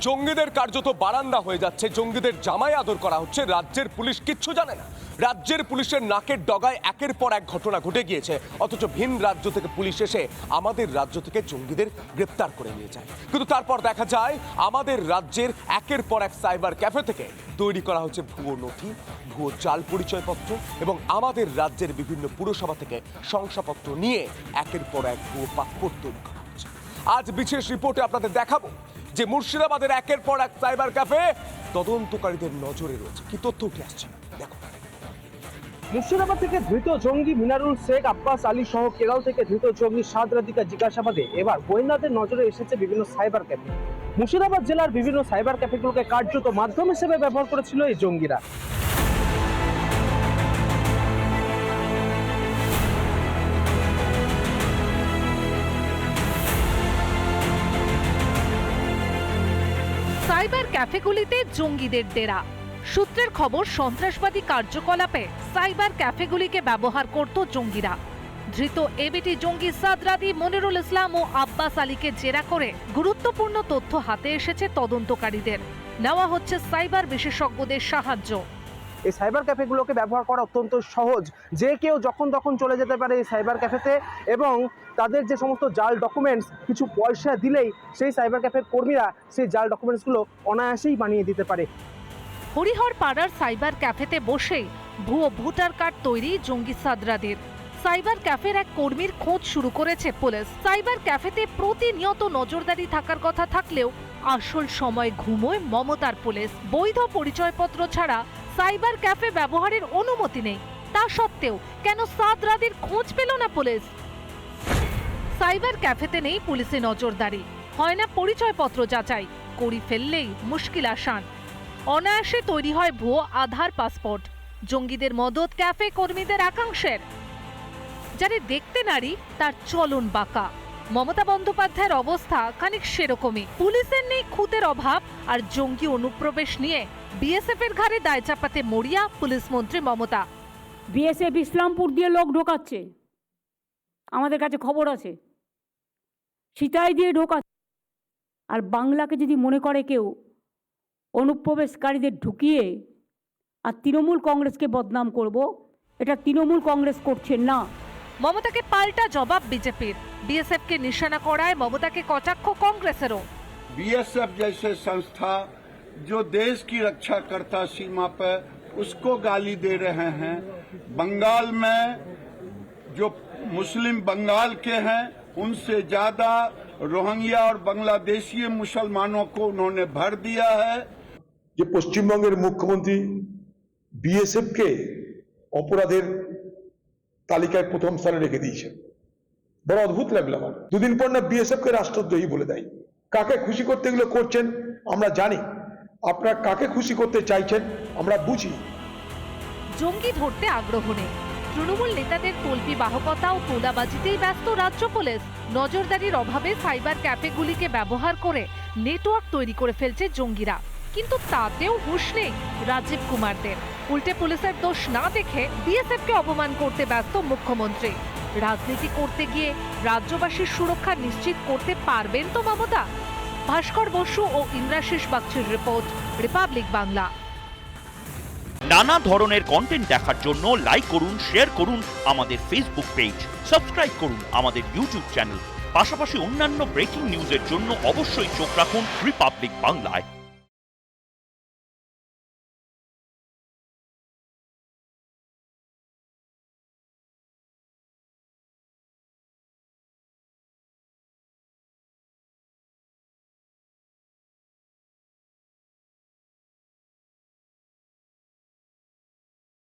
জঙ্গিদের কার্যত বারান্দা হয়ে যাচ্ছে, জঙ্গিদের জামাই আদর করা হচ্ছে, রাজ্যের পুলিশ কিচ্ছু জানে না। রাজ্যের পুলিশের নাকের ডগায় একের পর এক ঘটনা ঘটে গিয়েছে, অথচ ভিন রাজ্য থেকে পুলিশ এসে আমাদের রাজ্য থেকে জঙ্গিদের গ্রেপ্তার করে নিয়ে যায়। কিন্তু তারপর দেখা যায় আমাদের রাজ্যের একের পর এক সাইবার ক্যাফে থেকে তৈরি করা হচ্ছে ভুয়ো নথি, ভুয়ো জাল পরিচয়পত্র এবং আমাদের রাজ্যের বিভিন্ন পুরসভা থেকে শংসাপত্র নিয়ে একের পর এক ভুয়ো পাসপোর্ট তৈরি করা হচ্ছে। আজ বিশেষ রিপোর্টে আপনাদের দেখাবো যে মুর্শিদাবাদের একের পর এক সাইবার ক্যাফে তদন্তকারীদের নজরে রয়েছে। কি তথ্য উঠে আসছে দেখো। মুর্শিদাবাদ থেকে ধৃত জঙ্গি মিনারুল শেখ আব্বাস আলী সহ কেরল থেকে ধৃত জঙ্গি সাদ রাধিকা জিজ্ঞাসাবাদে এবার গোয়েন্দাদের নজরে এসেছে বিভিন্ন সাইবার ক্যাফে। মুর্শিদাবাদ জেলার বিভিন্ন সাইবার ক্যাফেগুলোকে কার্যত মাধ্যম হিসেবে ব্যবহার করেছিল এই জঙ্গিরা। সাইবার ক্যাফেগুলিতে জঙ্গিদের ডেরা। সূত্রের খবর, সন্ত্রাসবাদী কার্যকলাপে সাইবার ক্যাফেগুলিকে ব্যবহার করত জঙ্গিরা। ধৃত এবিটি জঙ্গি সাদ রাদি, মনিরুল ইসলাম ও আব্বাস আলীকে জেরা করে গুরুত্বপূর্ণ তথ্য হাতে এসেছে তদন্তকারীদের। নেওয়া হচ্ছে সাইবার বিশেষজ্ঞদের সাহায্য। এই সাইবার ক্যাফেগুলোকে ব্যবহার করা অত্যন্ত সহজ, যে কেউ যখন তখন চলে যেতে পারে এই সাইবার ক্যাফেতে এবং তাদের যে সমস্ত জাল ডকুমেন্টস, কিছু পয়সা দিলেই সেই সাইবার ক্যাফের কর্মীরা সেই জাল ডকুমেন্টসগুলো অনায়াসেই বানিয়ে দিতে পারে। হরিহর পাড়ার সাইবার ক্যাফেতে বসেই ভুয়ো ভোটার কার্ড তৈরি জঙ্গি সাদরাদের। সাইবার ক্যাফের এক কর্মীর খোঁজ শুরু করেছে পুলিশ। সাইবার ক্যাফেতে প্রতিনিয়ত নজরদারি থাকার কথা থাকলেও আসল সময় ঘুমোয় মমতার পুলিশ। বৈধ পরিচয়পত্র ছাড়া সাইবার ক্যাফে ব্যবহারের অনুমতি নেই। তা সত্ত্বেও কেন সাদরাদের খোঁজ পেল না পুলিশ? সাইবার ক্যাফেতে নেই পুলিশের নজরদারি, হয় না পরিচয়পত্র যাচাই, করি ফেললেই মুশকিল আসান। অনায়াসে তৈরি হয় ভুয়ো আধার পাসপোর্ট। জঙ্গিদের মদত ক্যাফে কর্মীদের একাংশের। যারা দেখতে নারী তার চলন বাঁকা। মমতা বন্দ্যোপাধ্যায়ের অবস্থা খানিক সেরকমই। পুলিশের নেই খুঁতের অভাব, আর জঙ্গি অনুপ্রবেশ নিয়ে বিএসএফ এর ঘাড়ে দায় চাপাতে মরিয়া পুলিশ মন্ত্রী মমতা। বিএসএফ ইসলামপুর দিয়ে লোক ঢোকাচ্ছে, আমাদের কাছে খবর আছে, সিতাই দিয়ে ঢোকাচ্ছে। আর বাংলাকে যদি মনে করে কেউ অনুপ্রবেশকারীদের ঢুকিয়ে আর তৃণমূল কংগ্রেসকে বদনাম করব, এটা তৃণমূল কংগ্রেস করছে না। মমতাকে পাল্টা জবাব বিজেপির। बीएसएफ के निशाना कड़ाए ममता के कटाक्ष कांग्रेसেরও। बीएसएफ जैसे संस्था जो देश की रक्षा करता सीमा पर, उसको गाली दे रहे हैं। बंगाल में जो मुस्लिम बंगाल के हैं उनसे ज्यादा रोहिंग्या और बांग्लादेशी मुसलमानों को उन्होंने भर दिया है। যে পশ্চিমবঙ্গের মুখ্যমন্ত্রী বিএসএফ কে অপরাধের তালিকায় প্রথম স্থানে রেখে দিয়েছেন, বড় অদ্ভুত লাগলো আমার। দুদিন পর না বিএসএফ কে রাষ্ট্রদ্রোহী বলে দেয়। কাকে খুশি করতে গেলে করছেন আমরা জানি, আপনারা কাকে খুশি করতে চাইছেন আমরা বুঝি। জঙ্গি ধরতে আগ্রহ নেই, তৃণমূল নেতাদের তল্পি বাহকতা ও তোলাবাজিতেই ব্যস্ত রাজ্য পুলিশ। নজরদারির অভাবে সাইবার ক্যাফেগুলিকে ব্যবহার করে নেটওয়ার্ক তৈরি করে ফেলছে জঙ্গিরা। কিন্তু তাতেও হুঁশ নেই রাজীব কুমারদের। উল্টে পুলিশের দোষ না দেখে বিএসএফকে অপমান করতে ব্যস্ত মুখ্যমন্ত্রী। রাজনীতি করতে গিয়ে রাজ্যবাসীর সুরক্ষা নিশ্চিত করতে পারবেন তো মমতা? ভাস্কর বসু ও ইন্দ্রাশিস বাগচির রিপোর্ট, রিপাবলিক বাংলা। নানা ধরনের কন্টেন্ট দেখার জন্য লাইক করুন, শেয়ার করুন আমাদের ফেসবুক পেজ, সাবস্ক্রাইব করুন আমাদের ইউটিউব চ্যানেল। পাশাপাশি অন্যান্য ব্রেকিং নিউজের জন্য অবশ্যই চোখ রাখুন রিপাবলিক বাংলায়।